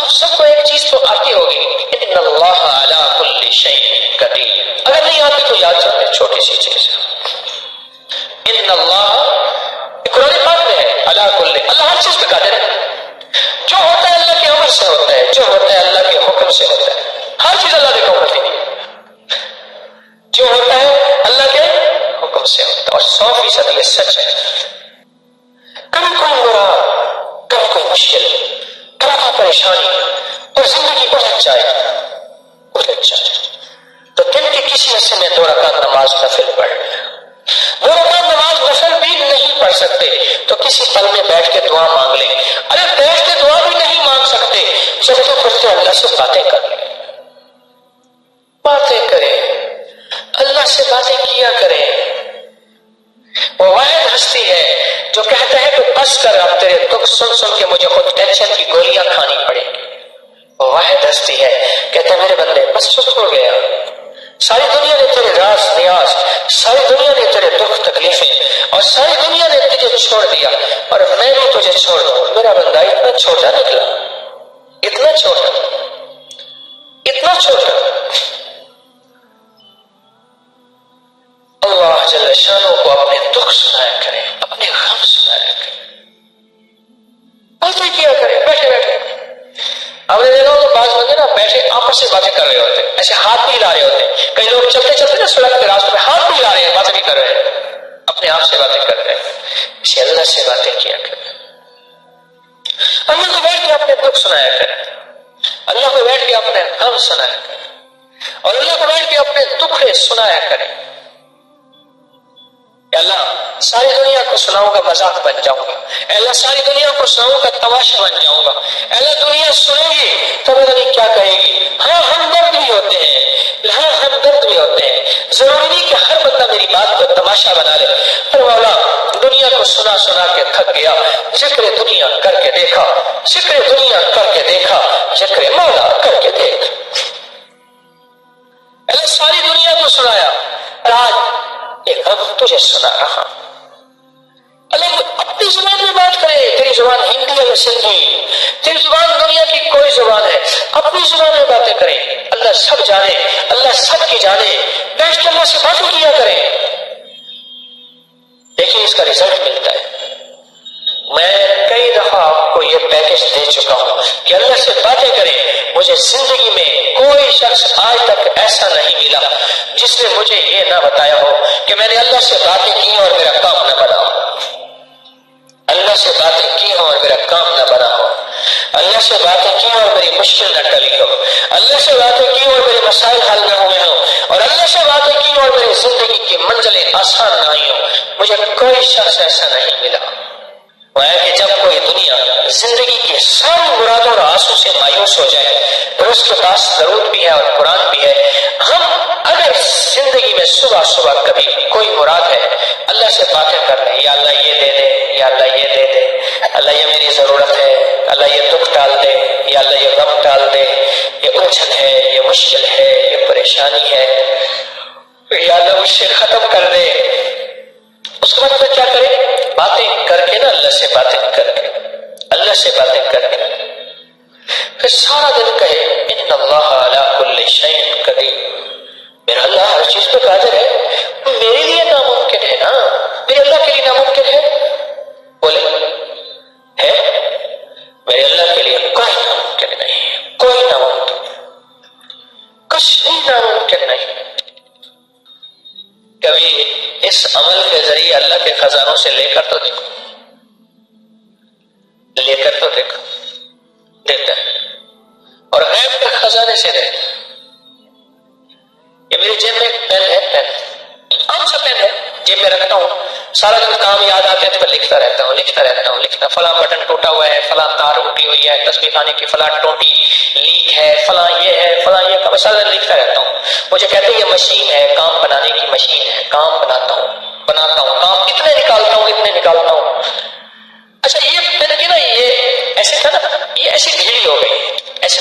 آپ سب کو ایک چیز تو آتی ہوگی، ان اللہ علی کل شیء قدیر. اگر نہیں آتی تو یاد رکھیں، چھوٹی سی چیز ہے، ان اللہ قرآن پاک میں ہے، علی کل، اللہ ہر چیز پہ قادر ہے. جو ہوتا ہے اللہ کے امر سے ہوتا ہے، جو ہوتا ہے اللہ کے حکم سے ہوتا ہے. ہر چیز اللہ کے حکم سے نہیں، جو ہوتا ہے اللہ کے حکم سے ہوتا ہے. اور 100% یہ سچ ہے. کبھی کوئی مراد، کبھی کوئی مشکل، کبھی کوئی پریشانی اور زندگی الجھ جائے تو دن کے کسی حصے میں 2 رکعت نماز نفل پڑھ لیں. 2 رکعت نماز نفل بھی نہیں پڑھ سکتے تو کسی پل میں بیٹھ کے دعا مانگ لیں. ارے بیٹھ کے دعا بھی نہیں مانگ سکتے، چلتے پھرتے اللہ سے باتیں کر لیں. باتیں کریں، اللہ سے باتیں کیا کریں. وہ واحد ہستی ہے جو کہتا ہے کہ بس کر، اب تیرے دکھ سن سن کے مجھے خود ٹینشن کی گولیاں کھانی پڑیں گی. وہ واحد ہستی ہے کہتا ہے میرے بندے بس چپ ہو گیا، ساری دنیا نے تیرے راز نیاز، ساری دنیا نے تیرے دکھ تکلیفیں اور ساری دنیا نے تجھے چھوڑ دیا اور میں بھی تجھے چھوڑ دوں. میرا بندہ اتنا چھوٹا نکلا، اتنا چھوٹا، اتنا چھوٹا. اللہ جل شانہ کو اپنے دکھ سنایا کرے، اپنے غم سنایا کرے، باتیں کیا کرے بیٹھے بیٹھے. اب دیکھو تو بعض بندے نا بیٹھے آپس سے باتیں کر رہے ہوتے ہیں، ایسے ہاتھ بھی ہلا رہے ہوتے ہیں. کئی لوگ چلتے چلتے نا سڑک کے راستے میں ہاتھ بھی ہلا رہے ہیں، باتیں نہیں کر رہے ہیں، اپنے آپ سے باتیں کر رہے ہیں. اسے اللہ سے باتیں کیا کرے. اللہ کو بیٹھ کے اپنے دکھ سنایا کرے، اللہ کو بیٹھ کے اپنے غم سنایا کرے اور اللہ کو بیٹھ کے اپنے دکھ سنایا کرے. کہ اللہ ساری دنیا کو سناؤں گا مذاق بن جاؤں گا، اللہ ساری دنیا کو سناؤں گا تماشا بن جاؤں گا. اللہ دنیا سنے گی تو پتہ نہیں کیا کہے گی. ہاں ہمدرد بھی ہوتے ہیں، ہاں ہمدرد بھی ہوتے ہیں. ضروری نہیں کہ ہر بندہ میری بات کو تماشا بنا لے. پر مولا دنیا کو سنا سنا کے تھک گیا، ذکر دنیا کر کے دیکھا، ذکر دنیا کر کے دیکھا، ذکر مولا کر کے دیکھ. اللہ ساری دنیا کو سنایا اور آج یہ غم تجھے سنا رہا. اللہ اپنی زبان میں بات کرے، تیری زبان ہندی ہے یا سندھی، تیری زبان دنیا کی کوئی زبان ہے، اپنی زبان میں باتیں کریں. اللہ سب جانے، اللہ سب کی جانے. بیٹھ کے اللہ سے باتیں کیا کریں. دیکھیں اس کا رزلٹ ملتا ہے. میں کئی دفعہ آپ کو یہ پیکج دے چکا ہوں کہ اللہ سے باتیں کریں. مجھے زندگی میں کوئی شخص آج تک ایسا نہیں ملا جس نے مجھے یہ نہ بتایا ہو کہ میں نے اللہ سے باتیں کی اور میرا کام نہ بنا ہو. اللہ سے باتیں کی ہوں اور میرا کام نہ بنا ہو. اللہ سے باتیں کی اور میری مشکل نہ ٹلی ہو. اللہ سے باتیں کی اور میرے مسائل حل نہ ہوئے ہوں. اور اللہ سے باتیں کی اور میری زندگی کی منزلیں آسان نہ آئی ہوں. مجھے کوئی شخص ایسا نہیں ملا. وہ ہے کہ جب کوئی دنیا زندگی کی ساری مرادوں اور آنسوں سے مایوس ہو جائے پھر اس کے پاس درود بھی ہے اور قرآن بھی ہے. ہم اگر زندگی میں صبح صبح کبھی کوئی مراد ہے اللہ سے باتیں کر لیں، یا اللہ یہ دے دے، یا اللہ یہ دے دے، اللہ یہ میری ضرورت ہے، اللہ یہ دکھ ٹال دے، یا اللہ یہ غم ٹال دے، یہ الجھن ہے، یہ مشکل ہے، یہ پریشانی ہے، یا اللہ مجھ سے ختم کر دے. اس کے بعد کیا کرے؟ باتیں کر کے نا، اللہ سے باتیں کر کے، اللہ سے باتیں کر کے پھر سارا دن کہے ان اللہ علی کل شیء قدیر. میرا اللہ ہر چیز پہ قادر ہے. میرے لیے ناممکن ہے نا، میرے اللہ کے لیے ناممکن ہے؟ بولے ہے؟ میرے اللہ کے لیے کوئی ناممکن نہیں ہے، کوئی ناممکن، کچھ بھی ناممکن نہیں. کبھی اس عمل کے ذریعے اللہ کے خزانوں سے لے کر تو دیکھو، لے کر تو دیکھو، دیتا ہے. اور غیب کے خزانے سے دے. یہ میری جیب میں ایک پین ہے، پین عام سا پین ہے، جیب میں رکھتا ہوں. سارا دن کام یاد آتے ہیں تو لکھتا رہتا ہوں، لکھتا رہتا ہوں، لکھتا. فلاں بٹن ٹوٹا ہوا ہے، فلاں تار اٹھی ہوئی ہے، تسبیح خانے کی فلاں ٹوٹی لیک ہے، فلاں یہ ہے، فلاں یہ کا. سارا دن لکھتا رہتا ہوں. مجھے کہتے ہیں یہ مشین ہے، کام بنانے کی مشین ہے، کام بناتا ہوں، بناتا ہوں، کام اتنے نکالتا ہوں، اتنے نکالتا ہوں. اچھا یہ پین کی نا یہ ایسے تھا نا، یہ ایسی ڈھیلی ہو گئی، ایسے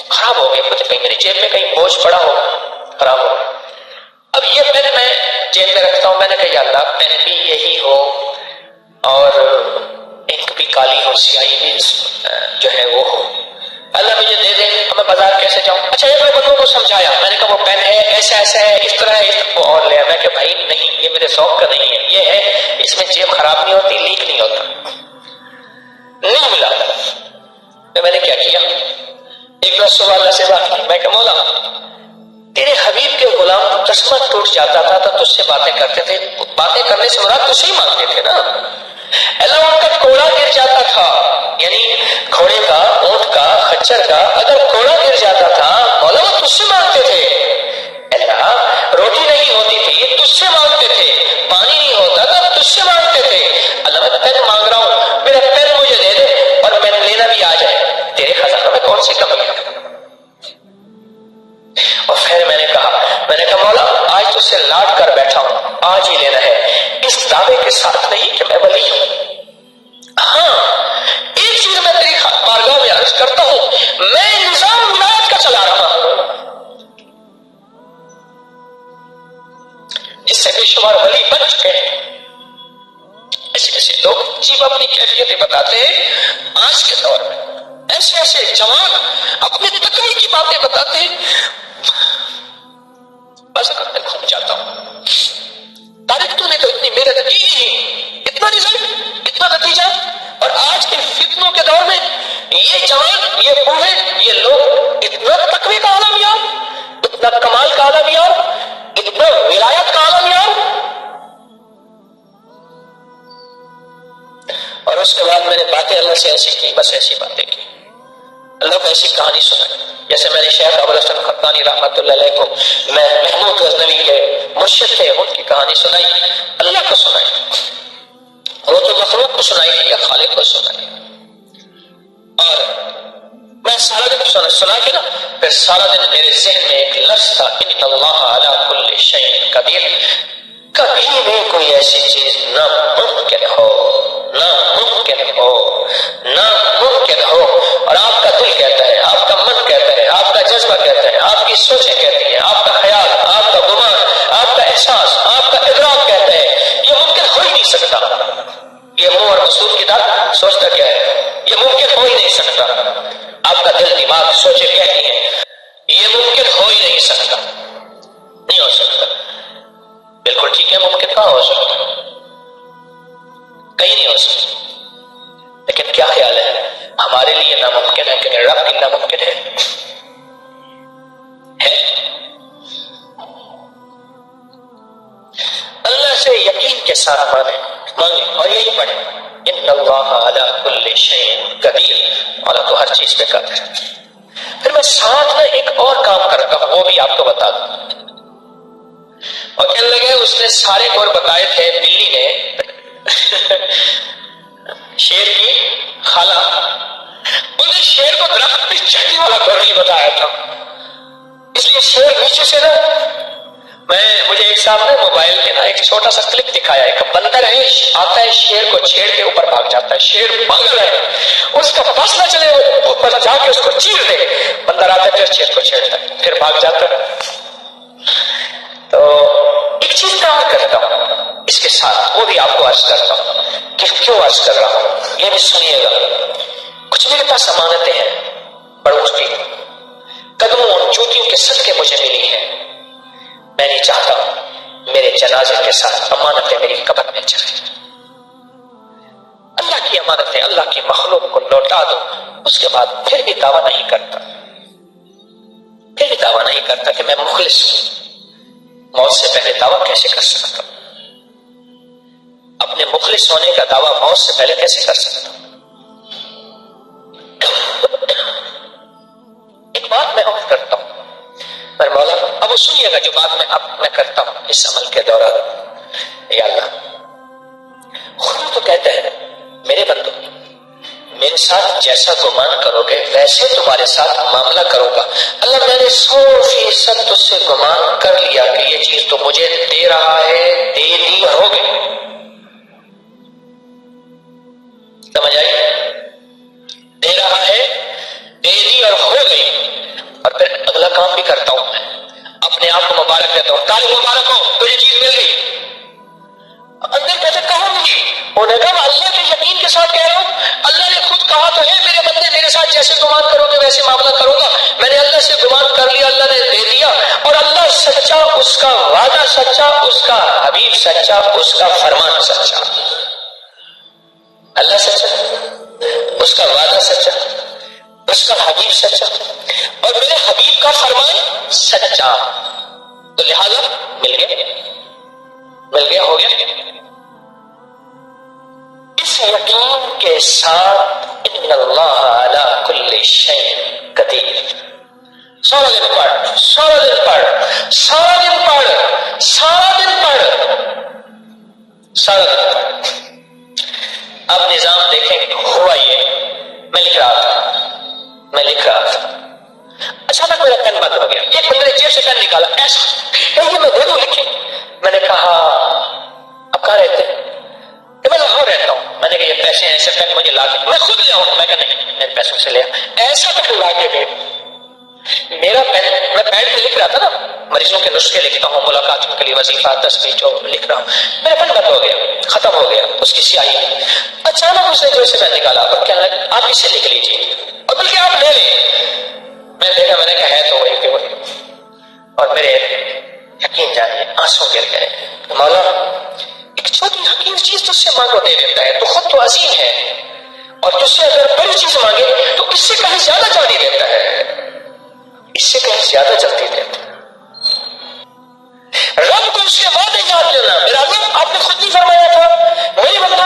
خراب ہو گئی. مجھے کہیں میری جیب میں کہیں بوجھ پڑا ہو، خراب ہو. اب یہ پین میں جیب میں رکھتا ہوں. میں نے کہا یا اللہ پین بھی یہی ہو اور انک بھی کالی ہو، سیاہی بھی جو ہے وہ ہو. اللہ مجھے دے دیں تو میں بازار کیسے جاؤں؟ اچھا ایک بندوں کو سمجھایا، میں نے کہا وہ پین ہے ایسا ایسا ہے اس طرح ہے، وہ اور لیا، میں کہ بھائی نہیں یہ میرے ذوق کا نہیں ہے، یہ ہے اس میں جیب خراب نہیں ہوتی، لیک نہیں ہوتا، نہیں ملا۔ تو میں نے کیا کیا، ایک بار صبح اللہ سے بات کی، میں کہ مولا تیرے حبیب کے غلام چشمہ ٹوٹ جاتا تھا تو تجھ سے باتیں کرتے تھے، باتیں کرنے سے مراد تجھ سے ہی مانگتے تھے نا، اللہ ان کا کوڑا گر جاتا تھا، یعنی گھوڑے کا، اونٹ کا، خچر کا اگر کوڑا گر جاتا تھا مولا وہ تجھ سے مانگتے تھے، اللہ روٹی نہیں ہوتی تھی تجھ سے مانگتے تھے، پانی نہیں ہوتا تھا تجھ سے مانگتے تھے، اللہ میں پین مانگ رہا ہوں میرا پین مجھے دے دے اور پین لینا بھی آ جائے، تیرے خزانہ میں کون سی کمی ہے؟ اور پھر میں نے کہا مولا آج تجھ سے لاٹ کر بیٹھا ہوں، آج ہی لینا ہے، اس دعوے کے ساتھ نہیں کہ میں ولی ہوں، ہاں ایک چیز میں تیری بارگاہ میں عرض کرتا ہوں، میں نظام ولایت کا چلا رہا ہوں جس سے بے شمار ولی بن چکے ہیں۔ ایسے ایسے لوگ عجیب اپنی کیفیتیں بتاتے ہیں آج کے دور میں، ایسے ایسے جوان اپنے تقوی کی باتیں بتاتے ہیں، بس میں گھوم جاتا ہوں، طارق تو نے تو اتنی محنت کی نہیں، اتنا رزلٹ اتنا نتیجہ، اور آج کے فتنوں کے دور میں یہ جوان یہ بوڑھے یہ لوگ اتنا تقوی کا عالم یاب، اتنا کمال کا عالم یاب، اتنا ولایت کا عالم یاب۔ اور اس کے بعد میں نے باتیں اللہ سے ایسی کی، بس ایسی باتیں کی، اللہ کو ایسی کہانی سنائی، جیسے میں نے شیخ ابو الحسن خطانی رحمۃ اللہ علیہ کو، میں محمود غزنوی کے مرشد تھے، ان کی کہانی سنائی، اللہ کو سنائی، وہ تو مخلوق کو سنائی یا خالق کو سنائی، اور میں سارا دن سنا کے نا پھر سارا دن میرے ذہن میں ایک لفظ تھا، ان اللہ علی کل شیء قدیر، کبھی بھی کوئی ایسی چیز ناممکن ہو، ناممکن ہو، ناممکن ہو، اور آپ کا دل کہتا ہے، آپ کا من کہتا ہے، آپ کا جذبہ کہتا ہے، آپ کی سوچیں کہتی ہیں، آپ کا خیال، آپ کا گمان، آپ کا احساس، آپ کا ادراک کہتا ہے یہ ممکن ہو ہی نہیں سکتا، یہ منہ اور رسول کی طرح سوچتا کیا ہے، یہ ممکن ہو ہی نہیں سکتا، آپ کا دل دماغ سوچے کہتی ہیں یہ ممکن ہو ہی نہیں سکتا، نہیں ہو سکتا، بالکل ٹھیک ہے، ممکن کہاں ہو سکتا، کہیں نہیں ہو سکتا، لیکن کیا خیال ہے ہمارے لیے ناممکن ہے کہ رب کے ناممکن ہے؟ اللہ سے یقین کے ساتھ مانگے اور یہی پڑھیں ان اللہ علی کل شیء قدیر، اللہ تو ہر چیز پہ قادر ہے۔ پھر میں ساتھ میں ایک اور کام کرتا ہوں، وہ بھی آپ کو بتا دوں، اور کہنے لگے اس نے سارے گور بتائے تھے، بلی نے شیر کی خالہ، انہیں شیر کو درخت پہ چڑھنے والا گور نہیں بتایا تھا، اس لیے شیر نیچے سے نا، مجھے ایک صاحب نے موبائل میں نا ایک چھوٹا سا کلپ دکھایا، ایک بندر ہے آتا ہے شیر کو چھیڑ کے اوپر بھاگ جاتا ہے، شیر پاگل ہے، اس کا بس نہ چلے اوپر جا کے اس کو چیر دے، بندر آتا ہے پھر شیر کو چھیڑتا ہے پھر بھاگ جاتا ہے۔ تو ایک چیز کام کرتا ہوں اس کے ساتھ، وہ بھی آپ کو عرض کرتا ہوں کہ کیوں عرض کر رہا ہوں، یہ بھی سنیے گا، کچھ میرے پاس امانتیں ہیں بڑوں کی، قدموں اور جوتیوں کے صدقے مجھے ملی ہیں، میں نہیں چاہتا میرے جنازے کے ساتھ امانتیں میری قبر میں چلیں، اللہ کی امانتیں اللہ کی مخلوق کو لوٹا دو، اس کے بعد پھر بھی دعویٰ نہیں کرتا، پھر بھی دعویٰ نہیں کرتا کہ میں مخلص ہوں، موت سے پہلے دعویٰ کیسے کر سکتا ہوں، اپنے مخلص ہونے کا دعویٰ موت سے پہلے کیسے کر سکتا ہوں؟ ایک بات میں اور کرتا ہوں، پر مولا اب وہ سنیے گا جو بات میں کرتا ہوں اس عمل کے دوران، یا اللہ خدا تو کہتا ہے میرے بندو میرے ساتھ جیسا گمان کرو گے ویسے تمہارے ساتھ معاملہ کروں گا، اللہ میں نے 100% تجھ سے گمان کر لیا کہ یہ چیز تو مجھے دے رہا ہے، دے دی اور ہو گئی، سمجھ آئی، دے رہا ہے دے دی اور ہو گئی، اور پھر اگلا کام بھی کرتا ہوں میں، اپنے آپ کو مبارک دیتا ہوں، طالب مبارک ہو تجھے چیز مل گئی، اندر کہتے کہاں ملی، انہوں نے کہا اللہ کے یقین کے ساتھ کہہ رہا ہوں، اللہ نے خود کہا تو ہے میرے بندے میرے ساتھ جیسے گمان کرو گے ویسے معاملہ کروں گا. میں نے اللہ سے گمان کر لیا, اللہ نے دے دیا. اور اللہ سچا, اس کا وعدہ سچا, اس کا حبیب سچا, اس کا فرمان سچا. اللہ سچا, اس کا وعدہ سچا, اس کا حبیب سچا, اور میرے حبیب کا فرمان سچا. تو لہذا مل گیا, ہو گیا. اس یقین کے ساتھ ان اللہ علی کل شیء قدیر. سارا دن پڑھ, سارا دن پڑھ, سارا دن پڑھ, سارا دن پڑھ, سارا دن پڑھ. اب نظام دیکھیں ہوا یہ, میں لکھ رہا تھا, اچانک میرا پین بند ہو گیا. ایک بندے نے جیب سے پین نکالا, ایسا یہ میں دے دوں لکھے. میں نے کہا اب کہاں رہتے ہیں؟ کہ میں لاہور رہتا ہوں. میں نے کہا یہ پیسے ایسے پین مجھے لا کے میں خود لے آؤں. میں کہا نہیں, میں پیسوں سے لے ایسا پین لا کے دے. میرا پین, میں بیٹھ کے لکھ رہا تھا نا, مریضوں کے نسخے لکھتا ہوں, ملاقاتوں کے لیے وظیفہ تسبیح جو لکھ رہا ہوں. میرا پین بند ہو گیا, ختم ہو گیا اس کی سیاہی. اچانک اس نے جو سے پین نکالا اور کہنے لگا آپ اس سے لکھ لیجیے, اور بلکہ آپ لے لیں. میں نے دیکھا, میں نے کہا ہے تو وہی کہ وہی. اور میرے یقین جانیے آنسو گر گئے. مولا ایک چھوٹی حقیر چیز تجھ سے مانگو دے دیتا ہے, تو خود تو عظیم ہے, اور تجھ سے اگر بڑی چیز مانگے تو اس سے کہیں زیادہ جلدی دیتا ہے, اس سے کہیں زیادہ جلدی دیتا ہے. رب کو اس کے وعدے یاد لینا. میرا رب آپ نے خود نہیں فرمایا تھا میرے بندہ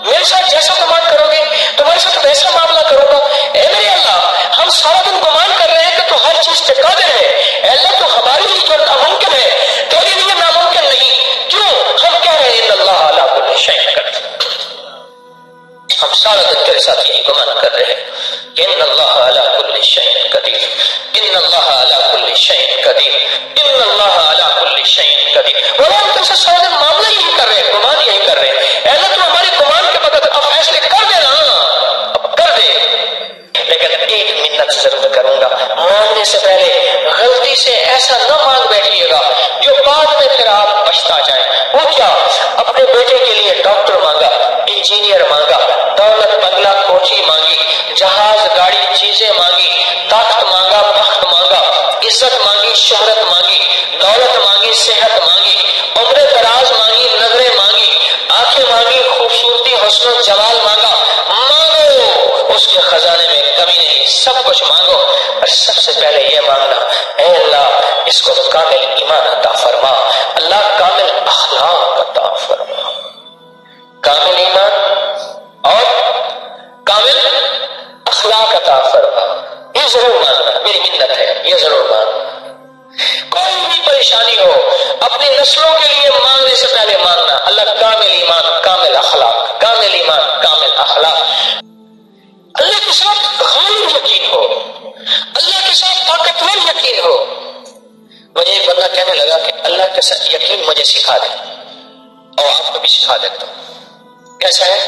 میرے ساتھ جیسا گمان کرو گے تمہارے ساتھ ویسا معاملہ کروں گا. اے میرے اللہ, ہم سارا دن گمان کر رہے ہیں کہ تو ہر چیز پہ قادر ہے. اے اللہ, تو ہمارے لیے جو ناممکن ہے تیرے لیے ناممکن نہیں. کیوں ہم کہہ رہے ہیں ان اللہ علی کل شیء قدیر. ہم سارا دن تیرے ساتھ یہی گمان کر رہے ہیں کہ ان اللہ علی کل شیء قدیر, ان اللہ علی کل شیء قدیر, ان اللہ علی کل شیء قدیر. اور ہم تم سے سارا دن معاملہ یہی کر رہے ہیں, گمان یہی کر رہے ہیں. اے اللہ, تو ہمارے گمان کے بغیر اب فیصلے کر دے نا, اب کر دے. لیکن ایک منت ضرور کروں گا, مانگنے سے پہلے غلطی سے ایسا نہ مانگ بیٹھیے گا جو بعد میں پھر آپ پچھتا جائیں. وہ کیا؟ اپنے بیٹے کے لیے ڈاکٹر مانگا, انجینئر مانگا, دولت بنگلہ کوٹھی مانگی, جہاز گاڑی چیزیں مانگی, طاقت مانگا, بخت مانگا, عزت مانگی, شہرت مانگی, دولت مانگی, صحت مانگی, عمر دراز مانگی, نظریں مانگی, آنکھیں مانگی, خوبصورتی, حسن و جمال مانگا. مانگو, اس کے خزانے میں کمی نہیں, سب کچھ مانگو. اور سب سے پہلے یہ مانگنا, اے اللہ اس کو کامل ایمان عطا فرما, اللہ کامل اخلاق عطا فرما. کامل ایمان اور کامل اخلاق عطا فرما. یہ ضرور مانگنا, میری منت ہے, یہ ضرور مانگنا. کوئی بھی پریشانی ہو اپنی نسلوں کے لیے مانگنے سے پہلے مانگنا, اللہ کامل ایمان, کامل اخلاق, کامل ایمان, کامل اخلاق. اللہ کے ساتھ غالب یقین ہو, اللہ کے ساتھ طاقتور یقین ہو. مجھے ایک بندہ کہنے لگا کہ اللہ کے ساتھ یقین مجھے سکھا دے, اور آپ کو بھی سکھا دیتا ہوں. کیسا ہے؟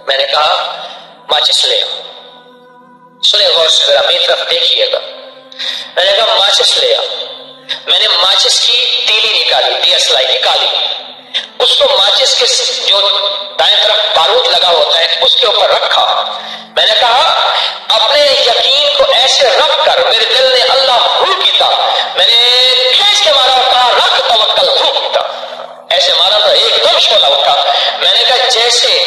میں نے کہا ماچس لے آؤ. سنیں غور سے ذرا, میری طرف دیکھیے گا. میں نے کہا ماچس لے آؤ. میں نے ماچس کی تیلی نکالی, دیسلائی نکالی, اس کو ماچس کے جو دائیں طرف بارود لگا ہوتا ہے اس کے اوپر رکھا. میں نے کہا اپنے یقین کو ایسے رکھ کر, میرے دل نے اللہ ہو کیتا, میں نے کھینچ کے مارا, کہا رکھ توکل ہو کیتا, ایسے مارا تو ایک دم شعلہ اٹھا. میں نے کہا جیسے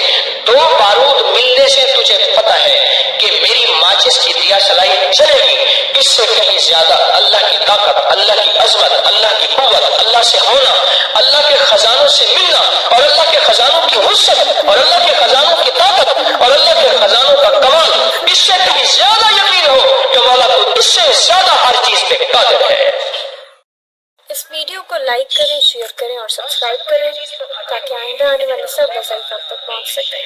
دو بارود ملنے سے تجھے پتہ ہے کہ میری ماچس کی دیا سلائی چلے گی, اس سے کہیں زیادہ اللہ کی طاقت, اللہ کی عظمت, اللہ کی قوت, اللہ سے ہونا, اللہ کے خزانوں سے ملنا, اور اللہ کے خزانوں کی وسعت, اور اللہ کے خزانوں کی طاقت, اور اللہ کے خزانوں کا کمال, اس سے کہیں زیادہ یقین ہو کہ مولا تو اس سے زیادہ ہر چیز پہ قادر ہے. اس ویڈیو کو لائک کریں, شیئر کریں اور سبسکرائب کریں تاکہ آئندہ آنے والے سب وظائف آپ تک پہنچ سکیں.